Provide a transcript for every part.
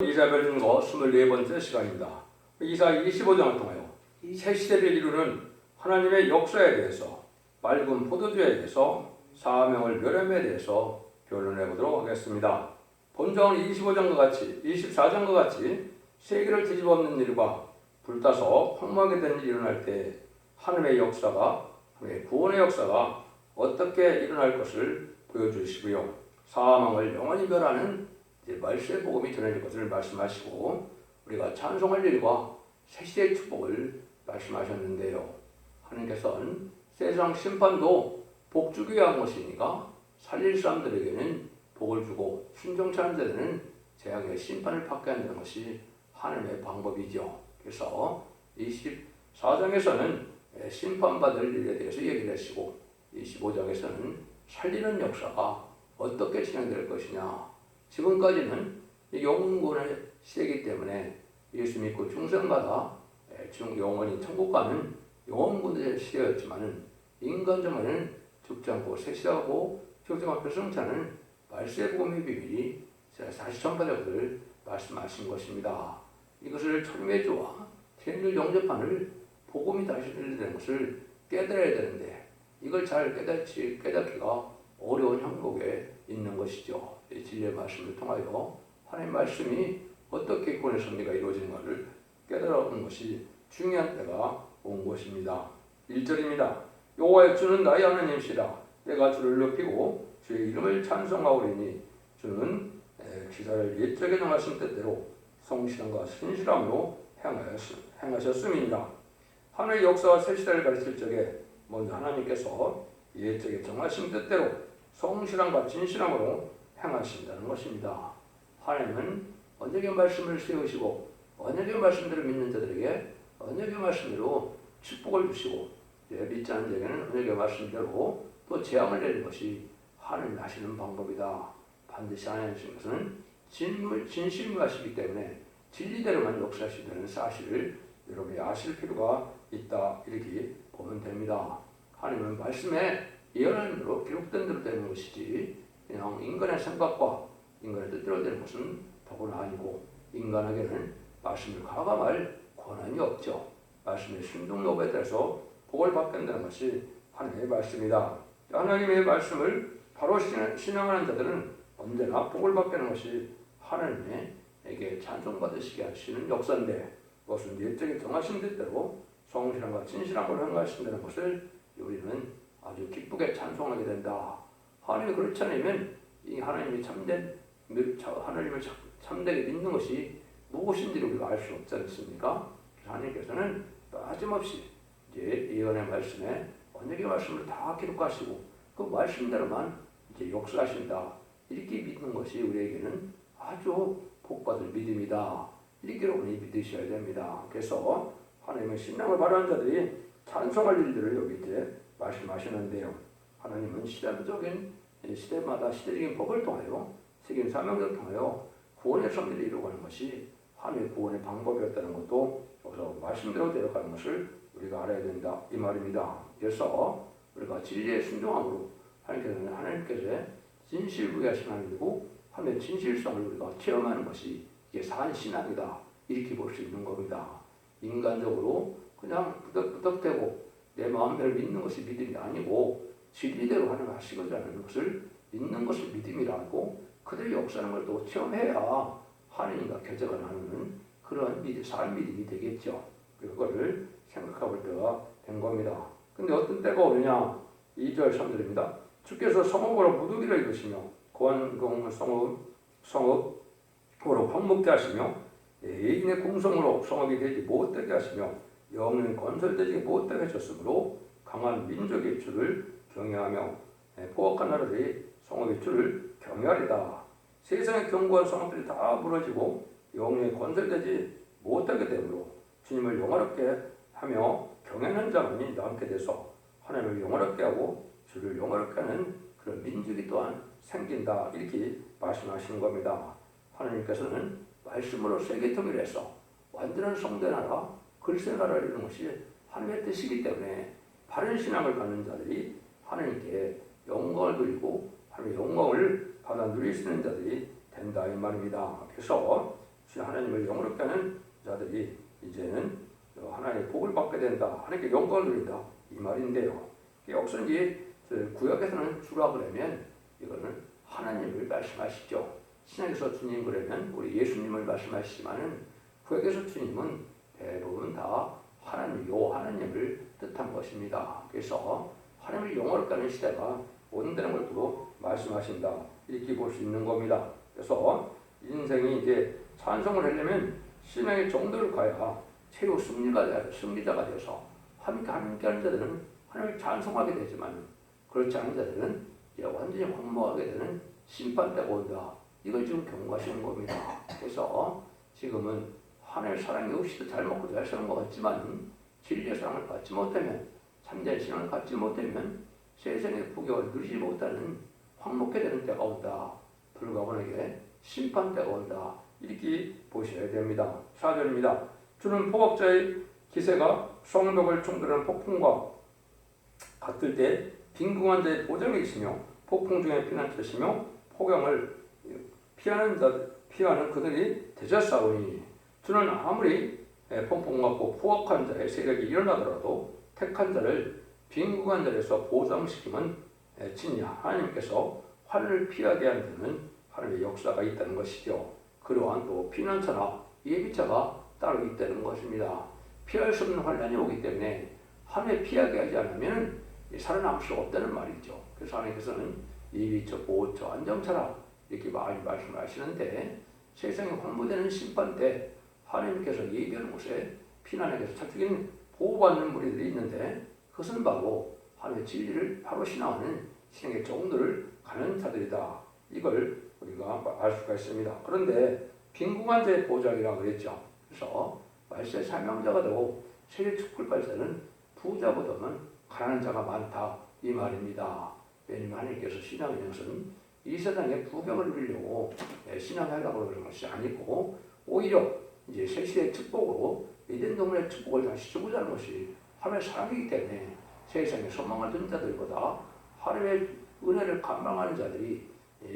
이사별 증거 24번째 시간입니다. 이사 25장을 통하여 새 시대를 이루는 하나님의 역사에 대해서, 맑은 포도주에 대해서, 사명을 멸함에 대해서 변론해 보도록 하겠습니다. 본장은 25장과 같이 24장과 같이 세계를 뒤집어엎는 일과 불타서 황무하게 된 일이 일어날 때 하나님의 역사가, 하나님의 구원의 역사가 어떻게 일어날 것을 보여주시고요. 사망을 영원히 멸하는 말세의 복음이 전해질 것을 말씀하시고, 우리가 찬송할 일과 새시대의 축복을 말씀하셨는데요. 하나님께서는 세상 심판도 복 주기 위한 것이니까 살릴 사람들에게는 복을 주고 순종치 않는 데는 재앙의 심판을 받게 한다는 것이 하나님의 방법이죠. 그래서 24장에서는 심판받을 일에 대해서 얘기를 하시고, 25장에서는 살리는 역사가 어떻게 진행될 것이냐. 지금까지는 영혼구원의 시대이기 때문에 예수 믿고 중생마다 영원히 천국 가는 영혼구원의 시대였지만은, 인간적으로는 죽지 않고 새 시대하고 죽지 않고 승차는 말세의 복음의 비밀이 다시 전파될 것을 말씀하신 것입니다. 이것을 철매주와天를 영접하는 복음이 다시 들리는 것을 깨달아야 되는데, 이걸 잘 깨닫기가 어려운 형국에 있는 것이죠. 이 진리의 말씀을 통하여 하나님의 말씀이 어떻게 구원의 섭리가 이루어지는가를 깨달아오는 것이 중요한 때가 온 것입니다. 1절입니다. 여호와여, 주는 나의 하나님이시라. 내가 주를 높이고 주의 이름을 찬송하오리니 주는 기사를 옛적에 정하신 뜻대로 성실함과 신실함으로 행하셨음이니라. 하나님의 역사와 새 시대를 가르칠 적에 먼저 하나님께서 옛적에 정하신 뜻대로 성실함과 진실함으로 행하신다는 것입니다. 하나님은 언약의 말씀을 세우시고 언약의 말씀대로 믿는 자들에게 언약의 말씀대로 축복을 주시고, 믿지 않는 자에게는 언약의 말씀대로 또 재앙을 내리는 것이 하나님이 하시는 방법이다. 반드시 하나님의 것은 진실무하시기 때문에 진리대로만 역사하시는 사실을 여러분이 아실 필요가 있다, 이렇게 보면 됩니다. 하나님은 말씀에 예언한 대로 기록된 대로 되는 것이지, 그냥 인간의 생각과 인간의 뜻대로 되는 것은 더구나 아니고, 인간에게는 말씀을 가감할 권한이 없죠. 말씀의 순종노고에 따라서 복을 받게 된다는 것이 하나님의 말씀이다. 하나님의 말씀을 바로 신앙하는 자들은 언제나 복을 받게 되는 것이 하나님에게 찬송받으시게 하시는 역사인데, 그것은 옛적에 정하신 뜻대로 성실함과 진실함으로 행하신다는 것을 우리는 아주 기쁘게 찬송하게 된다. 하나님이 그렇지 않으면 이 하나님이 하나님을 참되게 믿는 것이 무엇인지를 우리가 알 수 없지 않습니까? 하나님께서는 빠짐없이 이제 예언의 말씀에 언약의 말씀을 다 기록하시고 그 말씀대로만 이제 역사하신다, 이렇게 믿는 것이 우리에게는 아주 복받을 믿음이다. 이렇게 여러분이 믿으셔야 됩니다. 그래서 하나님의 신앙을 바라는 자들이 찬송할 일들을 여기 이제 말씀하시는데요. 하나님은 시대마다 시대적인 법을 통하여, 세계인 사명을 통하여 구원의 섭리를 이루어가는 것이 하나님의 구원의 방법이었다는 것도 여기서 말씀대로 되어가는 것을 우리가 알아야 된다, 이 말입니다. 그래서 우리가 진리에 순종함으로 하나님께서 진실부여하신 하나님이고, 하나님의 진실성을 우리가 체험하는 것이 이게 산신앙이다, 이렇게 볼 수 있는 겁니다. 인간적으로 그냥 부덕부덕대고 내 마음대로 믿는 것이 믿음이 아니고, 진리대로 하나님 하시고자 하는 것을 믿는 것을 믿음이라고, 그들의 역사하는 걸 또 체험해야 하나님과 교제가 나누는 그런 삶 믿음이 되겠죠. 그거를 생각해 볼 때가 된 겁니다. 근데 어떤 때가 오느냐? 2절 3절입니다. 주께서 성읍으로 무더기를 이루시며 고한궁 성읍으로 황목게 하시며 예인의 궁성으로 성읍이 되지 못되게 하시며 영은 건설되지 못되게 하셨으므로 강한 민족의 주를 경외하며 포악한 나라들이 성읍의 주를 경외하리다. 세상의 견고한 성읍들이 다 무너지고 영이 건설되지 못하게 되므로 주님을 영화롭게 하며 경외하는 자만이 남게 돼서 하나님을 영화롭게 하고 주를 영화롭게 하는 그런 민족이 또한 생긴다, 이렇게 말씀하시는 겁니다. 하나님께서는 말씀으로 세계 통일해서 완전한 성대 나라, 글쎄 나라를 이루는 것이 하나님의 뜻이기 때문에 바른 신앙을 갖는 자들이 하나님께 영광을 돌리고 하나님의 영광을 받아 누릴 수 있는 자들이 된다, 이 말입니다. 그래서 주 하나님을 영원롭게 하는 자들이 이제는 하나님의 복을 받게 된다. 하나님께 영광을 누린다. 이 말인데요. 여기서 이제 구약에서는 주라 그러면 이거는 하나님을 말씀하시죠. 신약에서 주님 그러면 우리 예수님을 말씀하시지만은 구약에서 주님은 대부분 다 하나님을 뜻한 것입니다. 그래서 하나님을 영원롭게 하는 시대가 온다는 걸 또 말씀하신다. 이렇게 볼 수 있는 겁니다. 그래서 인생이 이제 찬송을 하려면 신앙의 정도를 가야 최후 승리자가 되어서 함께 하는 자들은 하나님을 찬송하게 되지만 그렇지 않은 자들은 완전히 황무하게 되는 심판대가 온다. 이걸 지금 경고하시는 겁니다. 그래서 지금은 하나님의 사랑이 없이도 잘 먹고 잘 사는 것 같지만 진리의 사랑을 받지 못하면 참된 신앙을 갖지 못하면 세상의 부귀를 누리지 못하는 황목해 되는 때가 온다. 불가분하게 심판대가 온다. 이렇게 보셔야 됩니다. 4절입니다. 주는 포악자의 기세가 성벽을 충돌하는 폭풍과 같을 때 빈궁한 자의 보장이 있으며 폭풍 중에 피난처시며 폭염을 피하는 그들이 되셨사오니 주는 아무리 폭풍 같고 포악한 자의 세력이 일어나더라도 택한 자를 빈궁한 자리에서 보장시키면 친히 하나님께서 화를 피하게 하는 하나님의 역사가 있다는 것이죠. 그러한 또 피난처나 예비처가 따로 있다는 것입니다. 피할 수 없는 환난이 오기 때문에 하나님 피하게 하지 않으면 살아남을 수 없다는 말이죠. 그래서 하나님께서는 예비처, 보호처, 안정처라 이렇게 많이 말씀하시는데 세상에 황무되는 심판 때 하나님께서 예비하는 곳에 피난하기 위해서 차축인 보호받는 무리들이 있는데 그것은 바로 하나님의 진리를 바로 신앙하는 신앙의 정도를 가는 자들이다. 이걸 우리가 알 수가 있습니다. 그런데 빈궁한 자의 보장이라고 그랬죠. 그래서 말세 사명자가 되고 세계 축복을 자는 부자보다는 가난한 자가 많다. 이 말입니다. 왜냐하면 하나님께서 신앙의 것은 이 세상의 부경을 누리려고 신앙하려고 그러는 것이 아니고 오히려 이제 새 시대의 축복으로 에덴 동산의 축복을 다시 주고자 하는 것이 하나님의 사랑이기 때문에 세상에 소망을 둔 자들보다 하나님의 은혜를 감망하는 자들이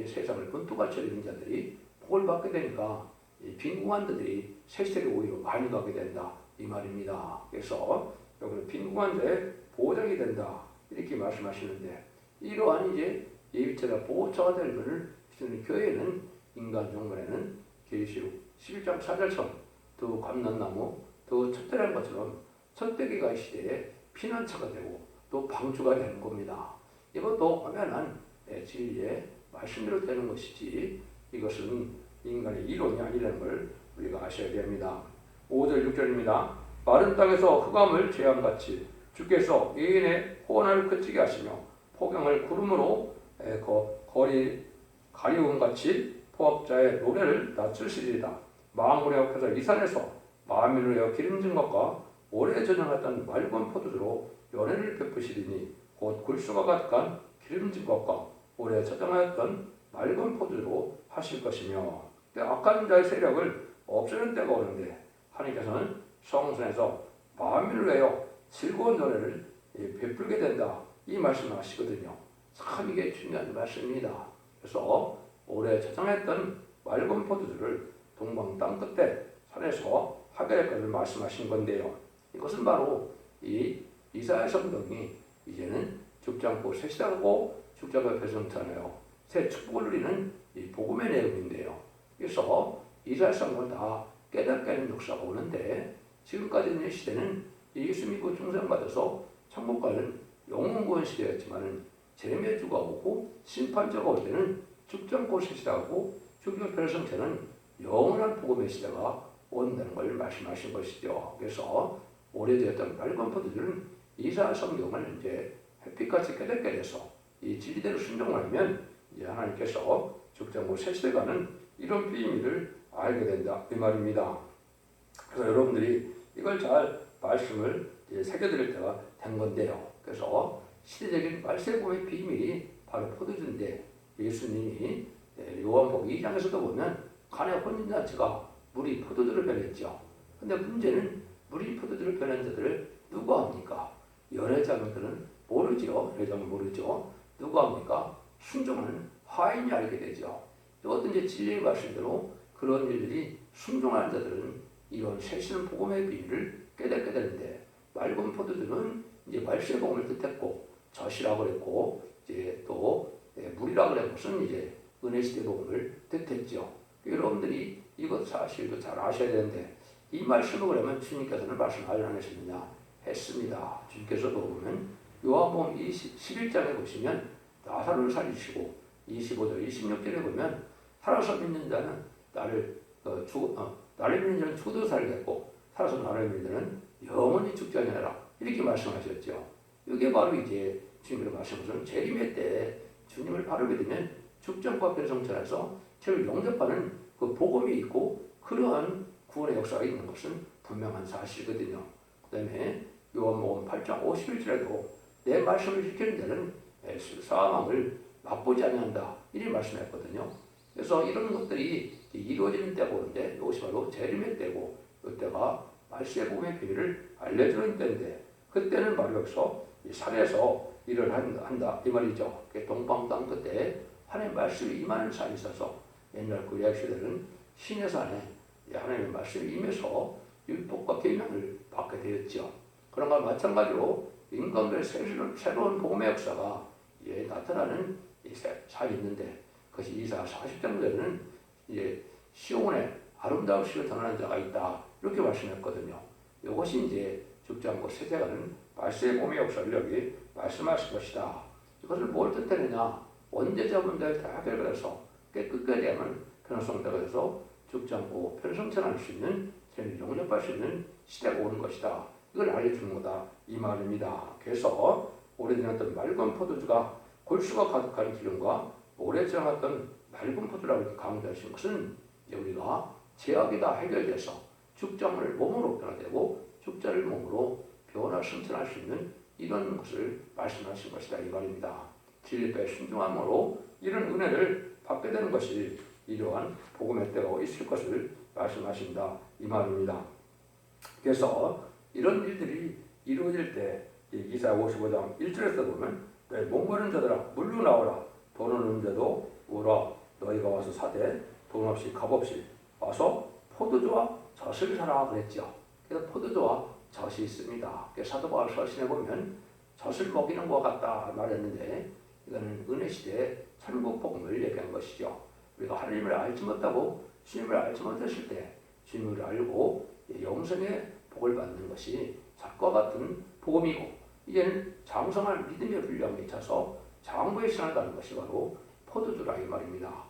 세상을 분투같이 여기는 자들이 복을 받게 되니까 빈궁한 자들이 새 시대를 오히려 많이 가게 된다. 이 말입니다. 그래서 여기는 빈궁한 자의 보장이 된다. 이렇게 말씀하시는데 이러한 이제 예비처가 보호처가 될 것을 주는 교회는 인간 종말에는 계시록 11장 4절처럼 더 감난나무 더 촛대라는 것처럼 촛대기가 이 시대에 피난처가 되고 또 방주가 되는 겁니다. 이것도 엄연한 진리의 말씀대로 되는 것이지 이것은 인간의 이론이 아니라는 걸 우리가 아셔야 됩니다. 5절 6절입니다. 마른 땅에서 흑암을 재앙같이 주께서 예인의 호원을 그치게 하시며 폭염을 구름으로 거리 가리움같이 포악자의 노래를 낮추시리이다. 망군의 옆에서 이산에서 만민을 위하여 기름진 것과 오래 저장했던 맑은 포도주로 연회를 베푸시리니 곧 굴수가 가득한 기름진 것과 오래 저장하였던 맑은 포도주로 하실 것이며 악한 자의 세력을 없애는 때가 오는데 하나님께서는 성전에서 만민을 위하여 즐거운 노래를 베풀게 된다. 이 말씀을 하시거든요. 참 이게 중요한 말씀입니다. 그래서 오래 저장했던 맑은 포도주를 동방 땅끝에 산에서 하게 될 것을 말씀하신 건데요. 이것은 바로 이 이사야 성경이 이제는 죽지 않고 새 시작하고 죽지 않고 배성하잖아요. 새 축복을 누리는 이 복음의 내용인데요. 그래서 이사야 성경을 다 깨닫게 하는 역사가 오는데 지금까지 있는 시대는 예수 믿고 중생받아서 천국 가는 영원구원 시대였지만 제레미야 주가 오고 심판주가 올 때는 죽지 않고 새 시작하고 죽지 않고 배성체는 영원한 복음의 시대가 온다는 걸 말씀하신 것이죠. 그래서 오래되었던 맑은 포도주는 이사야 성경을 이제 햇빛같이 깨닫게 돼서 이 진리대로 순종을 하면 이제 하나님께서 죽지 않고 새 시대 가는 이런 비밀을 알게 된다. 이 말입니다. 그래서 여러분들이 이걸 잘 말씀을 새겨드릴 때가 된 건데요. 그래서 시대적인 말세복음의 비밀이 바로 포도주인데 예수님이 요한복음 2장에서도 보면 가나의 혼인잔치가 물이 포도주를 변했죠. 근데 문제는 물이 포도주를 변한 자들을 누가 합니까? 연회자들은 모르죠. 연회자는 모르죠. 누가 합니까? 순종하는 화인이 알게 되죠. 이것도 이제 진리의 말씀대로 그런 일들이 순종하는 자들은 이런 세시는 복음의 비밀을 깨닫게 되는데, 맑은 포도주는 이제 말씀의 복음을 뜻했고 젖이라고 그랬고, 이제 또 물이라고 그랬 것은 이제 은혜 시대 복음을 뜻했죠. 여러분들이 이것 사실도 잘 아셔야 되는데, 이 말씀을 그러면 주님께서는 말씀하지 않으셨느냐 했습니다. 주님께서도 보면 요한복음 11장에 보시면 나사로를 살리시고 25절 26절에 보면 살아서 믿는 자는 나를 믿는 자는 죽어도 살겠고 살아서 나를 믿는 자는 영원히 죽지 아니하리라, 이렇게 말씀하셨죠. 이게 바로 이제 주님의 말씀은 재림의 때 주님을 바로 믿으면 죽정과 변성천에서 죄를 용접하는 그 복음이 있고, 그러한 구원의 역사가 있는 것은 분명한 사실이거든요. 그 다음에 요한복음 8장 51절에도 내 말씀을 지키는 자는 사망을 맛보지 아니한다, 이렇게 말씀했거든요. 그래서 이런 것들이 이루어지는 때가 오는데, 이것이 바로 재림의 때고, 이때가 말씀의 복음의 비밀을 알려주는 때인데, 그때는 바로 여기서 산에서 일을 한다 이 말이죠. 동방 땅 끝에 하나님의 말씀이 임하는 산이 있어서, 옛날 구약 시대는 신의 산에 하나님의 말씀이 임해서 율법과 계명을 받게 되었죠. 그런 것 마찬가지로 인간들의 새로운 복음의 역사가 나타나는 산이 있는데, 그것이 이사 40장 전에는 이제 시온의 아름다운 시를 전하는 자가 있다, 이렇게 말씀했거든요. 이것이 이제 죽지 않고 세대가는 말씀의 복음의 역사를 여기 말씀하실 것이다. 이것을 뭘 뜻하느냐? 원죄자 문제를 다 해결해서 깨끗하게 하면 변성대가 돼서 죽지 않고 편성천할 수 있는, 죄를 용접할 수 있는 시대가 오는 것이다. 이걸 알려주는 거다, 이 말입니다. 그래서 오래전 어떤 맑은 포도주가 골수가 가득한 기름과 오래 지나갔던 맑은 포도라고 강조하신 것은 우리가 죄악이 다 해결돼서 죽장을 몸으로 변화되고 죽자를 몸으로 변화 승천할 수 있는 이런 것을 말씀하신 것이다, 이 말입니다. 진리에 순종함으로 이런 은혜를 받게 되는 것이 이러한 복음의 때가 있을 것을 말씀하신다, 이 말입니다. 그래서 이런 일들이 이루어질 때 이사야 55장 1절에서 보면 목마른 자들아 물로 나오라, 돈 없는 자도 오라, 너희가 와서 사되 돈 없이 값 없이 와서 포도주와 젖을 사라 그랬죠. 그래서 포도주와 젖이 있습니다. 사도 바울 서신에 보면 젖을 먹이는 것 같다 말했는데, 이거는 은혜 시대의 천국 복음을 얘기한 것이죠. 우리가 하나님을 알지 못하고 주님을 알지 못했을 때 주님을 알고 영생의 복을 받는 것이 젖과 같은 복음이고, 이제는 장성한 믿음의 분량에 차서 장부의 신을 가는 것이 바로 포도주라, 이 말입니다.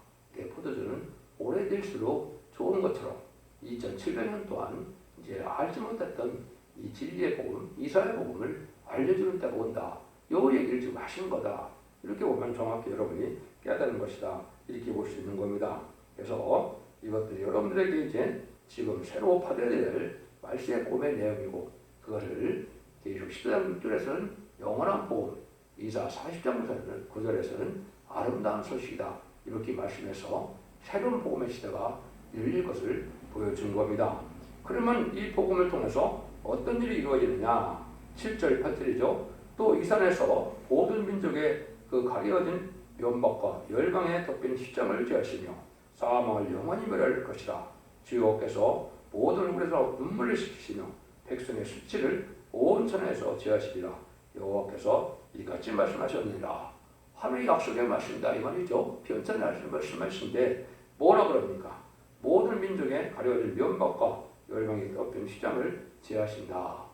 포도주는 오래될수록 좋은 것처럼 2700년 동안 이제 알지 못했던 이 진리의 복음, 이사의 복음을 알려주는 때가 온다, 요 얘기를 지금 하시는 거다, 이렇게 보면 정확히 여러분이 깨달은 것이다, 이렇게 볼 수 있는 겁니다. 그래서 이것들이 여러분들에게 이제 지금 새로 파괴될 말씀의 복음의 내용이고, 그것을 14장 6절에서는 영원한 복음, 이사 40장 9절에서는 아름다운 소식이다, 이렇게 말씀해서 새로운 복음의 시대가 열릴 것을 보여준 겁니다. 그러면 이 복음을 통해서 어떤 일이 이루어지느냐? 7절 8절이죠. 또 이 산에서 모든 민족의 그 가려진 면박과 열방에 덮인 시장을 제하시며 사망을 영원히 멸할 것이라. 주여께서 모든 얼굴에서 눈물을 씻기시며 백성의 수치를 온 천에서 제하시리라. 여호와께서 이같이 말씀하셨느니라. 하나님의 약속의 말씀이다, 이 말이죠. 변천하시는 말씀인데 뭐라 그럽니까? 모든 민족의 가려진 면박과 열방에 덮인 시장을 제하신다.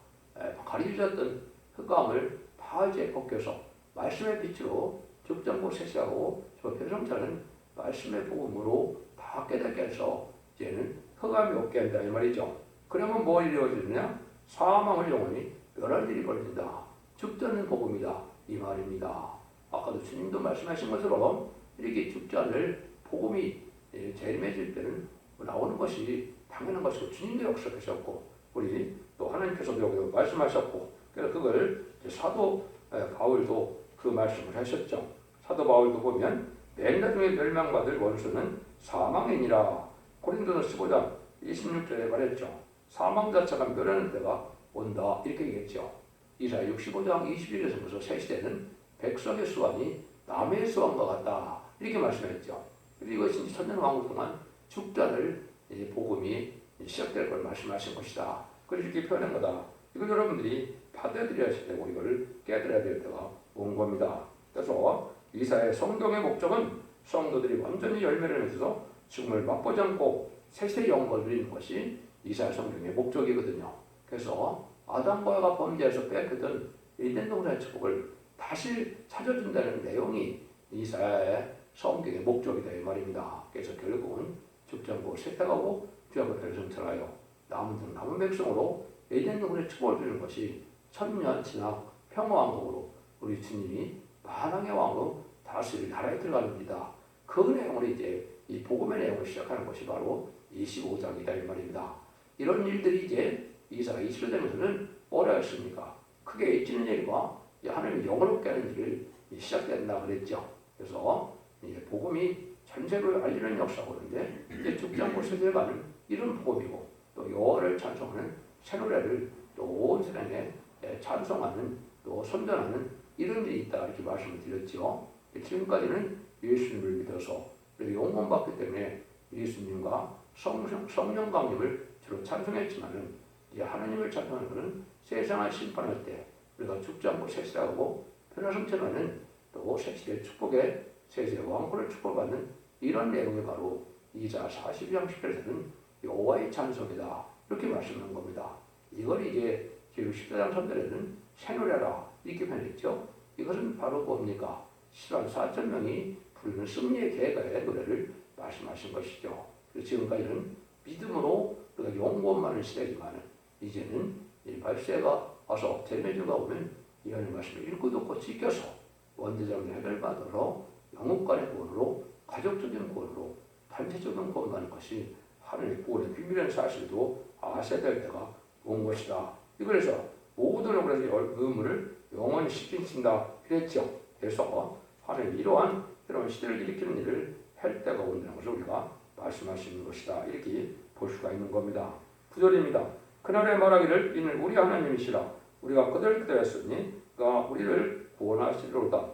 가려졌던 흑암을 다 이제 벗겨서 말씀의 빛으로 죽정고 세시하고 저 표성자는 말씀의 복음으로 다 깨닫게 해서 이제는 흑암이 없게 한다, 이 말이죠. 그러면 뭐 이루어지느냐? 사망을 영원히 멸할 일이 벌어진다. 죽지 않는 복음이다, 이 말입니다. 아까도 주님도 말씀하신 것처럼 이렇게 죽지 않을 복음이 재림해질 때는 나오는 것이 당연한 것이고, 주님도 역사하셨고 우리 또 하나님께서도 여기 말씀하셨고, 그래서 그걸 사도 바울도 그 말씀을 하셨죠. 사도 바울도 보면 맨 나중에 멸망받을 원수는 사망이니라. 고린도서 15장 26절에 말했죠. 사망 자체가 멸하는 때가 온다, 이렇게 얘기했죠. 이사야 65장 21절에서 벌써 새 시대는 백성의 수완이 남의 수완과 같다, 이렇게 말씀했죠. 그리고 이것이 천년 왕국 동안 죽자를 이 복음이 시작될 걸 말씀하신 것이다. 그걸 이렇게 표현한 거다. 이걸 여러분들이 받아들여야 되고 이걸 깨달아야 될 때가 온 겁니다. 그래서 이사의 성경의 목적은 성도들이 완전히 열매를 맺어서 죽음을 맛보지 않고 세세의 영광을 누리는 것이 이사야 성경의 목적이거든요. 그래서 아담과 하와가 범죄해서 뺏겼던 에덴 동산의 축복을 다시 찾아준다는 내용이 이사야의 성경의 목적이다 이 말입니다. 그래서 결국은 죽지 않고 세탁하고 죄악을 배성천하여 남은 백성으로 에덴 동산의 축복을 주는 것이 천년 진학 평화왕국으로 우리 주님이 만왕의 왕으로 다스릴 나라에 들어갑니다. 그 내용을 이제 이 복음의 내용을 시작하는 것이 바로 25장이다 이 말입니다. 이런 일들이 이제 이사야 20절 되면서는 뭐라 했습니까? 크게 잊지는 일과 하나님의 영원롭게 하는 일을 시작된다 그랬죠. 그래서 이제 복음이 전세로 알리는 역사고 그런데 이제 죽지 않고 세대가는 이런 복음이고 또 여호와를 찬송하는 새 노래를 또 온 세상에 찬송하는 또 선전하는 이런 일이 있다 이렇게 말씀을 드렸죠. 지금까지는 예수님을 믿어서 용원 받기 때문에 예수님과 성령 강림을 주로 찬송했지만은 이제 하나님을 찬송하는 것은 세상을 심판할 때 우리가 죽지 않고 세세하고 변화성천하는 또 새시대 축복의 세세 왕권을 축복받는 이런 내용이 바로 이사야 42장 10절에서는 여호와의 찬송이다 이렇게 말씀하는 겁니다. 이걸 이제 지금 14장 3절에는 새 노래라 이렇게 표현했죠. 이것은 바로 뭡니까? 10만 4천 명이 부르는 승리의 계가의 노래를 말씀하신 것이죠. 그래서 지금까지는 믿음으로 우리가 영원 많은 시대지만 이제는 말세가 와서 대매주가 오면 이 하나님 말씀을 읽고 듣고 지켜서 원대장의 해결받으러 영혼간의 구원으로 가족적인 구원으로 단체적인 구원 가는 것이 하나님의 구원의 비밀이라는 사실도 아셔야 될 때가 온 것이다. 그래서 모든 그래서 의무를 영원히 시킨다 그랬죠. 그래서 하나님이 이러한 시대를 일으키는 일을 할 때가 온다는 것을 우리가 말씀하시는 것이다. 이렇게 볼 수가 있는 겁니다. 9절입니다. 그날에 말하기를 이는 우리 하나님이시라 우리가 그들을 기다렸으니 그가 우리를 구원하시리로다.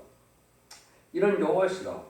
이런 여호와시라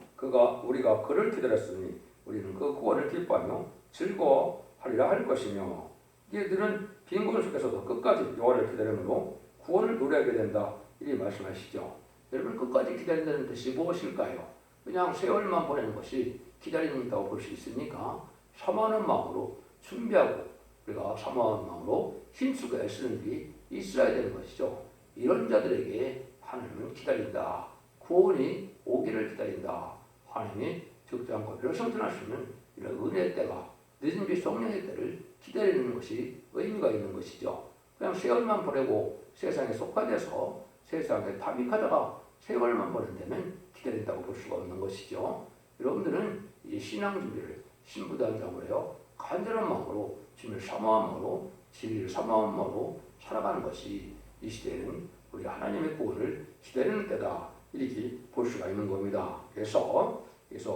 우리가 그를 기다렸으니 우리는 그 구원을 기뻐하며 즐거워하리라 할 것이며 이들은 빈곤 속에서도 끝까지 여호와를 기다림으로 구원을 노래하게 된다. 이렇게 말씀하시죠. 여러분 끝까지 기다린다는 뜻이 무엇일까요? 그냥 세월만 보내는 것이 기다린다고 볼 수 있으니까 사모하는 마음으로 준비하고 우리가 사모하는 마음으로 힘쓰고 애쓰는 일이 있어야 되는 것이죠. 이런 자들에게 하나님은 기다린다. 구원이 오기를 기다린다. 하나님이 죽지 않고 변성전하시는 이런 은혜의 때가 늦은 뒤 성령의 때를 기다리는 것이 의미가 있는 것이죠. 그냥 세월만 보내고 세상에 속화돼서 세상에 탐닉하다가 세월만 보낸다면 기다린다고 볼 수가 없는 것이죠. 여러분들은 이 신앙 준비를 신부단장으로 해요. 간절한 마음으로 주님을 사모한 마음으로 진리를 사모한 마음으로 살아가는 것이 이 시대에는 우리 하나님의 구원을 기다리는 때다. 이렇게 볼 수가 있는 겁니다. 그래서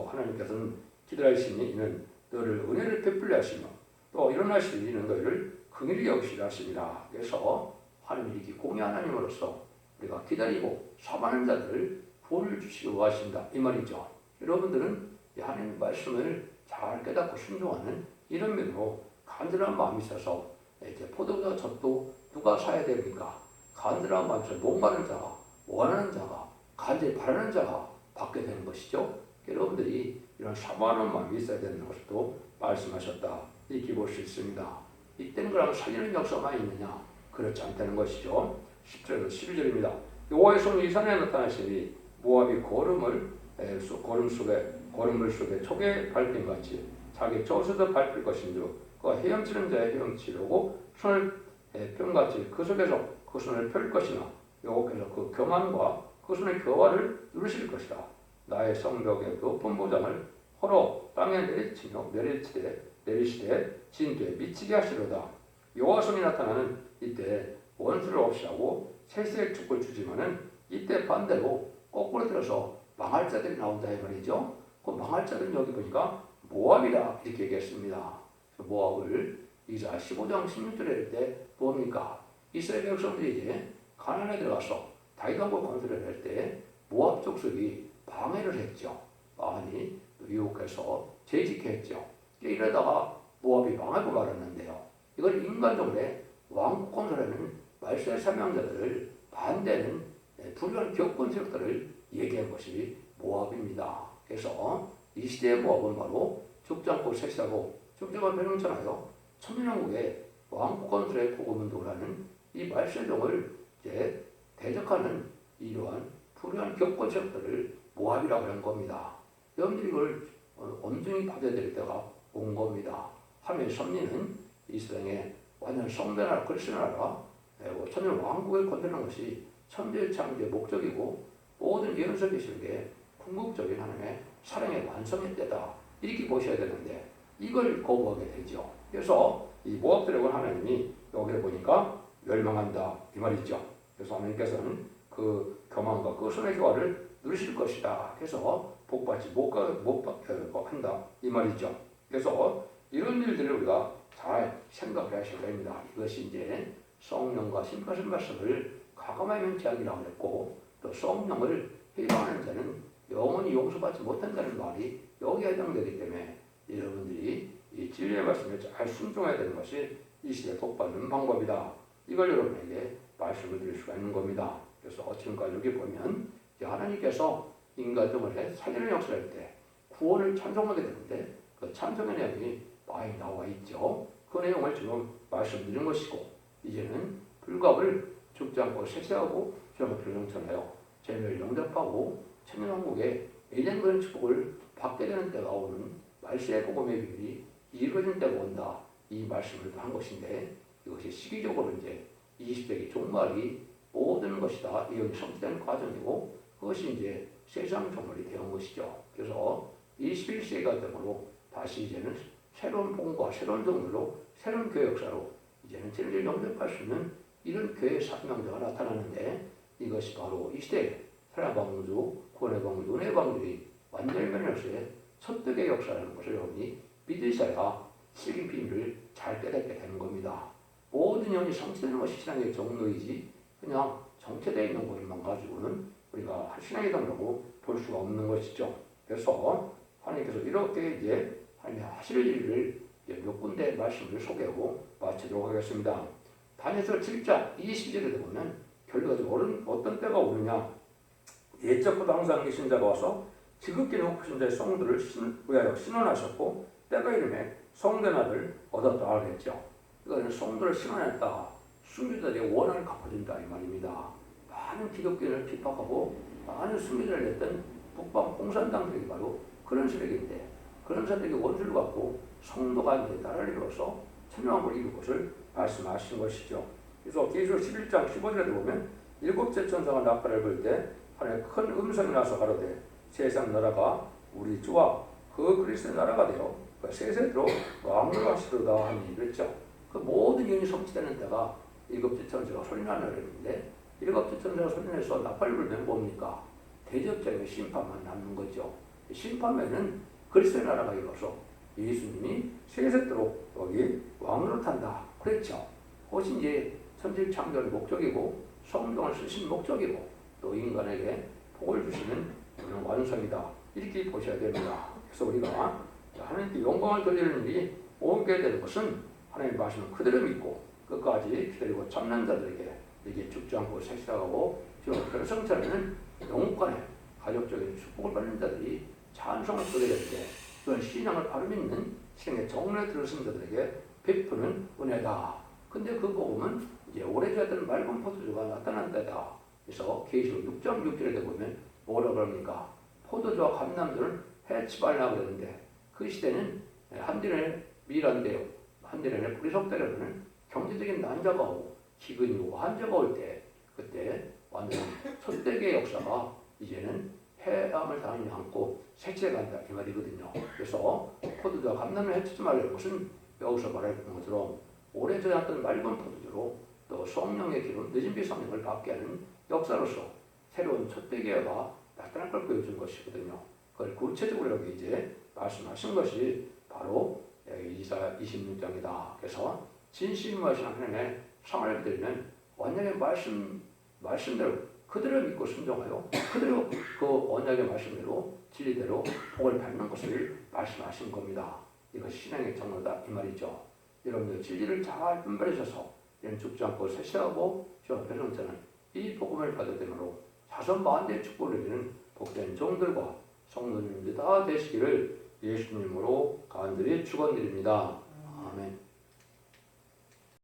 하나님께서는 기다리시니 이는 너를 은혜를 베풀려 하시며 또 일어나시니 이는 너희를 긍휼히 여기시려 하십니다. 그래서 하나님이 이렇게 공의 하나님으로서 우리가 기다리고 사모하는 자들을 구원을 주시고 하신다 이 말이죠. 여러분들은 하나님의 말씀을 잘 깨닫고 순종하는 이런 면으로 간절한 마음이 있어서 이제 포도주 젖도 누가 사야 됩니까? 간절한 마음에서 목마른 자가 원하는 자가 간절히 바라는 자가 받게 되는 것이죠. 여러분들이 이런 사모하는 마음이 있어야 되는 것도 말씀하셨다 이렇게 볼 수 있습니다. 이때는 그럼 살리는 역사만 있느냐? 그렇지 않다는 것이죠. 10절에서 11절입니다. 여호와의 손이 이 산에 나타나시니 모압이 거름물 속에 촉에 밟힌 같이 자기 저수도 밟힐 것인즉 그 헤엄치는 자의 헤엄치려고 손을 펴같이 그 속에서 그 손을 펼 것이나 여호와께서 그 교만과 그 손의 교화를 누르실 것이다. 나의 성벽의 높은 보장을 헐어 땅에 내리시되 진도에 미치게 하시로다. 여호와 손이 나타나는 이때 원수를 없이하고 세세의 축복을 주지만은 이때 반대로 거꾸로 들어서 망할 자들이 나온다 이 말이죠. 그 망할 자들은 여기 보니까 모압이다 이렇게 얘기했습니다. 모압을 이사야 15장 16절에 할 때 뭡니까? 이스라엘 백성들이 이제 가나안에 들어가서 다윗 왕국 건설을 할 때 모압 족속이 방해를 했죠. 많이 유혹해서 재직했죠. 이러다가 모압이 망하고 말았는데요. 이걸 인간적으로 왕국 건설하는 말세의 사명자들을 반대하는 불의한 격권 세력들을 얘기한 것이 모압입니다. 그래서 이 시대의 모압은 바로 죽지 않고 섹시하고 죽지만 변형천하여 천년왕국의 왕국 건설의 복음운동을 하는 이 말세종을 이제 대적하는 이러한 불의한 격권 세력들을 모압이라고 하는 겁니다. 여러분들이 이걸 엄중히 받아야 될 때가 온 겁니다. 하나님의 섭리는 이 세상에 완전 성대나라 그리스도 나라 천년 왕국을 건드리는 것이 천지의 창조의 목적이고 모든 예언서 계시록의 궁극적인 하나님의 사랑의 완성의 때다. 이렇게 보셔야 되는데 이걸 거부하게 되죠. 그래서 이 모압 드래곤 하나님이 여기를 보니까 멸망한다 이 말이죠. 그래서 하나님께서는 그 교만과 그 손의 교화를 누리실 것이다. 그래서 복받지 못 한다 이 말이죠. 그래서 이런 일들을 우리가 잘 생각을 하셔야 됩니다. 이것이 이제 성령과 심판하신 말씀을 과감하게 맹치하기라고 했고 또 성령을 해방하는 자는 영원히 용서받지 못한다는 말이 여기에 해당되기 때문에 여러분들이 이 진리의 말씀에 잘 순종해야 되는 것이 이 시대에 복받는 방법이다. 이걸 여러분에게 말씀을 드릴 수가 있는 겁니다. 그래서 지금까지 여기 보면 하나님께서 인간들을 살리는 역사할 때 구원을 찬송하게 되는데 그 찬송의 내용이 많이 나와 있죠. 그 내용을 지금 말씀드린 것이고 이제는 불갑을 죽지 않고 섹시하고 주님을 영천하여 죄를 영접하고 천년왕국의 예전그런 축복을 받게 되는 때가 오는 말세의 복음의 비밀이 이루어진 때가 온다. 이 말씀을 한 것인데 이것이 시기적으로 이제 20세기 종말이 모든 것이다. 예언이 성취되는 과정이고 그것이 이제 세상 종말이 되는 것이죠. 그래서 21세기가 되므로 다시 이제는 새로운 복음과 새로운 정도로 새로운 교회 역사로 이제는 진리를 영접할 수 있는 이런 교회의 사명자가 나타나는데 이것이 바로 이 시대에 사랑의 방주, 구원의 방주, 은혜의 방주의 완전히 변화로서의 첫득의 역사라는 것을 여러분이 믿으셔야 실긴 비밀을 잘 깨닫게 되는 겁니다. 모든 영이 성취되는 것이 신앙의 정로이지 그냥 정체되어 있는 것만 가지고는 우리가 신앙의 정로라고 볼 수가 없는 것이죠. 그래서 하나님께서 이렇게 이제 하나님이 하실 일을 몇 군데 말씀을 소개하고 마치도록 하겠습니다. 다니엘서 7장 20절에 보면 결과적으로 어떤 때가 오느냐 예적부터 항상 계신 자가 와서 지극히 높으신 자의 성들을 위하여 신원하셨고 때가 이름에 성된 아들 얻었다 하겠죠. 이거는 성들을 신원했다. 순교자들의 원한을 갚아준다 이 말입니다. 많은 기독교인을 핍박하고 많은 순교자를 냈던 북방 공산당들이 바로 그런 세력인데 그런 세력이 원수를 갖고 성도가 이제 나라를 이루어서 천년왕국을 이룰 것을 말씀하신 것이죠. 그래서 계시록 11장 15절에 보면 일곱째 천사가 나팔을 불 때 하늘에 큰 음성이 나서 가로되 세상 나라가 우리 주와 그 그리스도의 나라가 되어 세세대로 왕으로 하시도다 하니 그랬죠. 그 모든 연이 성취되는 때가 일곱째 천사가 소리나는 날인데 일곱째 천사가 소리내서 나팔을 불면 뭡니까? 대접자의 심판만 남는 거죠. 심판에는 그리스도의 나라가 이루어서 예수님이 세세대로 여기 왕으로 탄다 그랬죠. 그것이 이제 천지 창조의 목적이고 성경을 쓰신 목적이고 또 인간에게 복을 주시는 그런 완성이다. 이렇게 보셔야 됩니다. 그래서 우리가 하나님께 영광을 돌리는 일이 오게 되는 것은 하나님의 말씀을 그대로 믿고 끝까지 기다리고 참는 자들에게 이게 죽지 않고 색시하고 지금 별성처럼 영국간의 가족적인 축복을 받는 자들이 찬송을 쓰게 될 때 그런 신앙을 바로 믿는 신앙의 정론에 들어선 자들에게 베푸는 은혜다. 근데 그 복음은 이제 오래되었던 맑은 포도주가 나타난 때다. 그래서 계시록 6장 6절에 보면 뭐라고 그럽니까? 포도주와 감람주를 해치 말라 그랬는데 그 시대는 한디련의 미란데요. 한디련의 뿌리속대로는 경제적인 난자가 오고 기근이 오고 한자가 올 때 그때 완전 첫대기의 역사가 이제는 해함을 당하지 않고 색채간다 이 말이거든요. 그래서 포도주와 감람을 해치지 말라는 것은 여기서 말하는 것처럼 오래전했던 맑은 포도주로 또 성령의 기름 늦은 비 성령을 받게 하는 역사로서 새로운 첫대기가 나타날 걸 보여준 것이거든요. 그걸 구체적으로 여기 이제 말씀하신 것이 바로 이사 26장이다. 그래서 진실무하신 하나님의 상을 드리면 언약의 말씀대로 그대로 믿고 순종하여 그대로 그 언약의 말씀대로 진리대로 복을 받는 것을 말씀하신 겁니다. 이것이 신앙의 장로다 이 말이죠. 여러분들 진리를 잘 분별하셔서 죽지 않고 세시하고 주 앞에 넘치는 이 복음을 받아들므로 자손 만대의 축복을 누리는 복된 종들과 성도님들 다 되시기를 예수님으로 간절히 축원드립니다. 아멘.